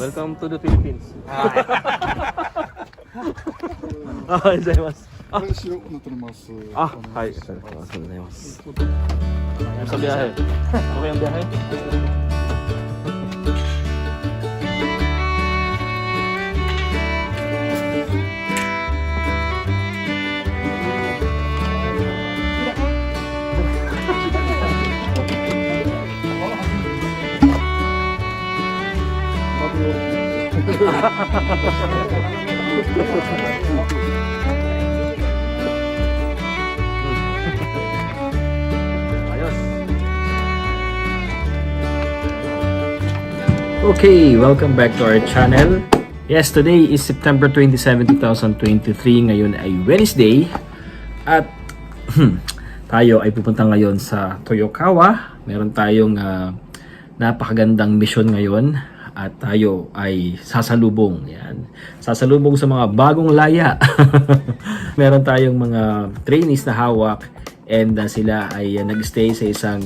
Welcome to the Philippines. Hi. Sa biyahe. Okay ang biyahe? Okay, welcome back to our channel. Yes, today is September 27, 2023. Ngayon ay Wednesday. At tayo ay pupunta ngayon sa Toyokawa. Meron tayong napakagandang mission ngayon. At tayo ay sasalubong. Yan. Sasalubong sa mga bagong laya. Meron tayong mga trainees na hawak. And sila ay nag-stay sa isang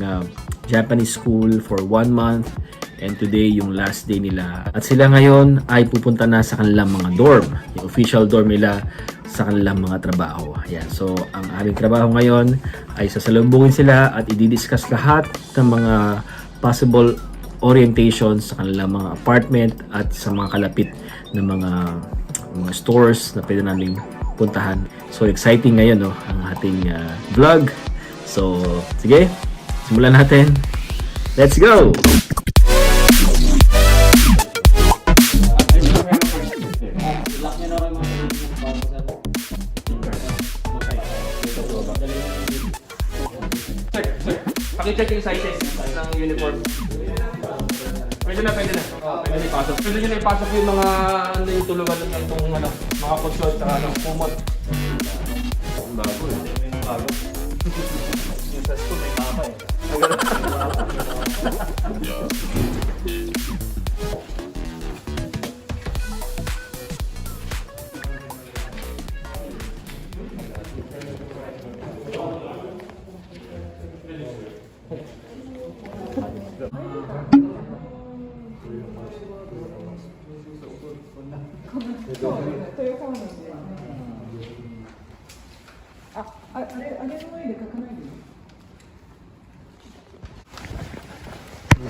Japanese school for 1 month. And today yung last day nila. At sila ngayon ay pupunta na sa kanilang mga dorm. Yung official dorm nila sa kanilang mga trabaho. Ayan. So ang aming trabaho ngayon ay sasalubungin sila at i-discuss lahat ng mga possible orientations sa kanilang mga apartment at sa mga kalapit na mga stores na pwede namin puntahan. So exciting ngayon ang ating vlog. So sige, simulan natin. Let's go! Paki-check yung sizes ng uniform. Pwede na. Pwede na ipasok. Pwede nyo na ipasok yung mga yung tulugan ng itong mga kutsyon at kumot. Ang bago bago. Yung sa school may mama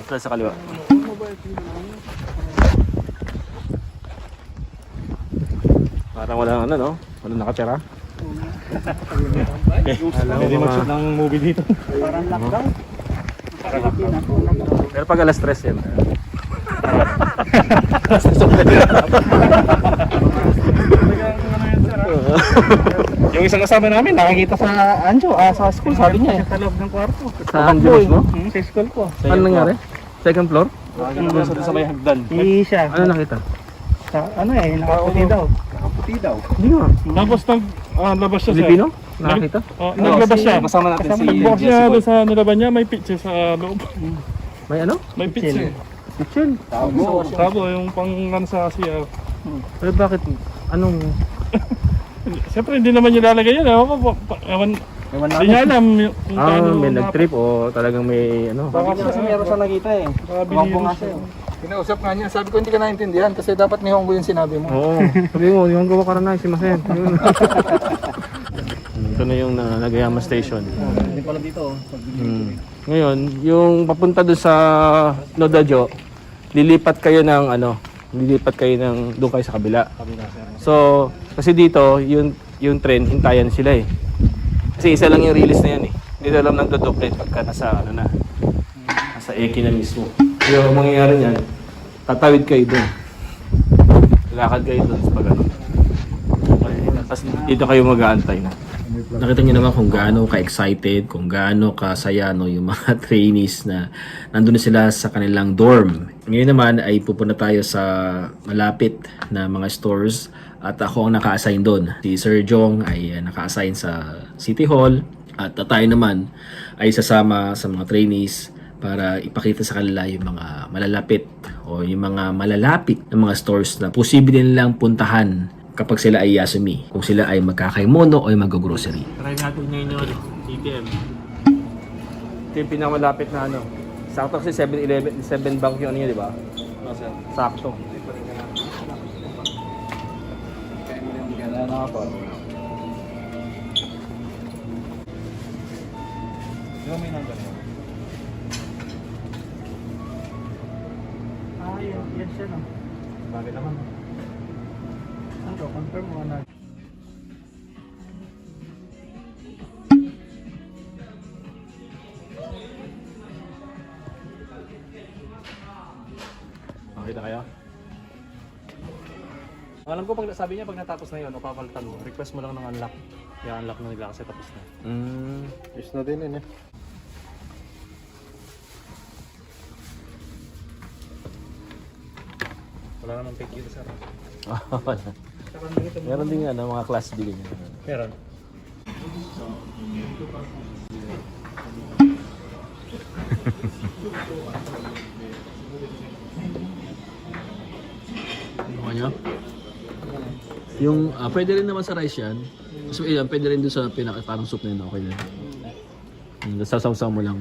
Ito sa kaliwa. Parang walang walang nakatira. Pwede mag-shoot ng movie dito. Parang lockdown. Pero pag alas 3 yan. Yung isang kasama namin, nakakita sa sa school, sabi niya. Sa loob ng kwarto. Sa Angelos mo? Sa school ko. Ano nangyari? Second floor? Sa may hagdan. Siya. Ano nakita? Nakaputi daw. Hindi nga. Tapos labas siya Filipino? Nakakita? naglabas siya. Kasama natin si Nagbukas niya doon sa nilaban niya, may picture sa loob. May ano? May picture. Kitchen. Tabo, yung pang sa CR. Pero bakit? Anong... Siyempre hindi naman niya lalagay yan. Ewan, hindi niya alam kung paano. may nag-trip o talagang may Baka kasi meron siya nakita eh. Wampo nga siya. Kinausap nga niya, sabi ko hindi ka naintindihan kasi dapat Nihongo yung sinabi mo. Oo. Sabi mo, yung gawa ka na si Masen. Ito na yung Nagayama Station. Hindi pala dito. Ngayon, yung papunta doon sa Nodajo, lilipat kayo ng doon kayo sa kabila. So, kasi dito, yung train, hintayan sila eh. Kasi isa lang yung release na yan eh. Dito lang nagdo-duplicate pagka nasa Eki na mismo. Yung mangyayari niyan, tatawid kayo doon. Lakad kayo doon sa pag Tapos dito kayo mag-aantay na. Nakita niyo naman kung gaano ka-excited, kung gaano kasaya yung mga trainees na nandun na sila sa kanilang dorm. Ngayon naman ay pupunta tayo sa malapit na mga stores at ako ang naka-assign doon. Si Sir Jong ay naka-assign sa City Hall at tayo naman ay sasama sa mga trainees para ipakita sa kanila yung mga malalapit o yung mga malalapit na mga stores na posible nilang puntahan kapag sila ay Yasumi, kung sila ay magkakaimono o ay mag-grocery. Try natin ngayon yung ATM. Ito yung pinakamalapit na Sakto kasi 7-Eleven, 7 bank yung niya, di ba? Sakto. Apo. Di ba may number mo? Ah, yan siya no. Bakit naman? Ano, confirm mo na. Okay na kayo? Alam ko pag sabi niya pag natapos na 'yon, o papalitan mo, request mo lang ng unlock. I-unlock na nila kasi tapos na. Is na din yun eh. Wala namang fake dito, sir. Meron din ano, mga class D ganyan. Meron. Okay nyo? Yung, pwede rin naman sa rice yan. Mas pwede rin doon sa parang soup na yun. Okay lang. Sasaw-saw mo lang.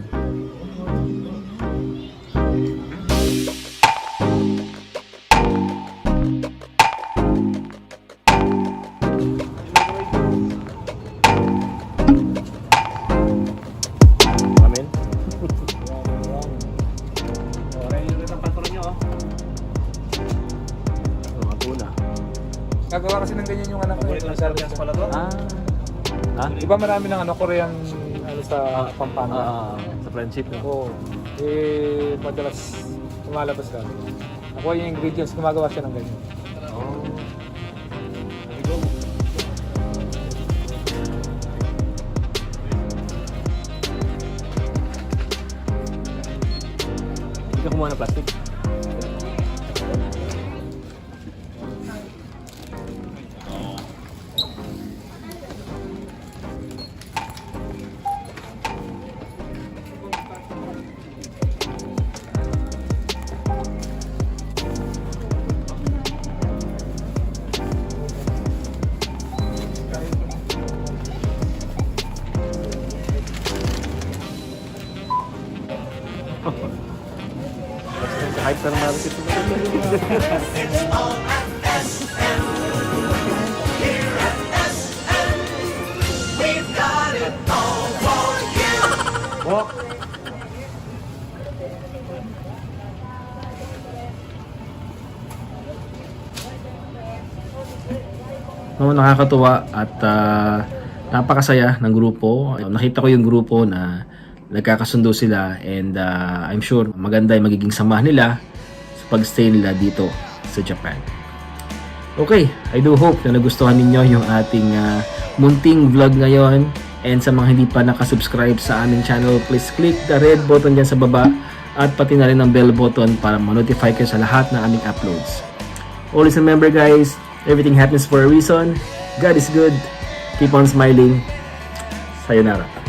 Amen. Okay, yung rin ang patron niyo, oh. Mga tuna. Nagawa kasi ng ganyan yung anak ko. Paborito ng service pala to. Ah, Iba marami ng Korean sa Pampanga. sa friendship no? Oo. Eh, madalas lumalabas ka. Ako yung ingredients, gumagawa siya ng ganyan. Oh. Hindi ka kumuha ng plastic. Hype na naman ito. No, nakakatuwa at napakasaya ng grupo. Nakita ko yung grupo na nagkakasundo sila and I'm sure maganda yung magiging samahan nila sa pagstay nila dito sa Japan. Okay, I do hope na nagustuhan ninyo yung ating munting vlog ngayon, and sa mga hindi pa nakasubscribe sa aming channel, please click the red button dyan sa baba at pati na rin ang bell button para ma-notify kayo sa lahat ng aming uploads. Always remember guys, everything happens for a reason. God is good. Keep on smiling. Sayonara.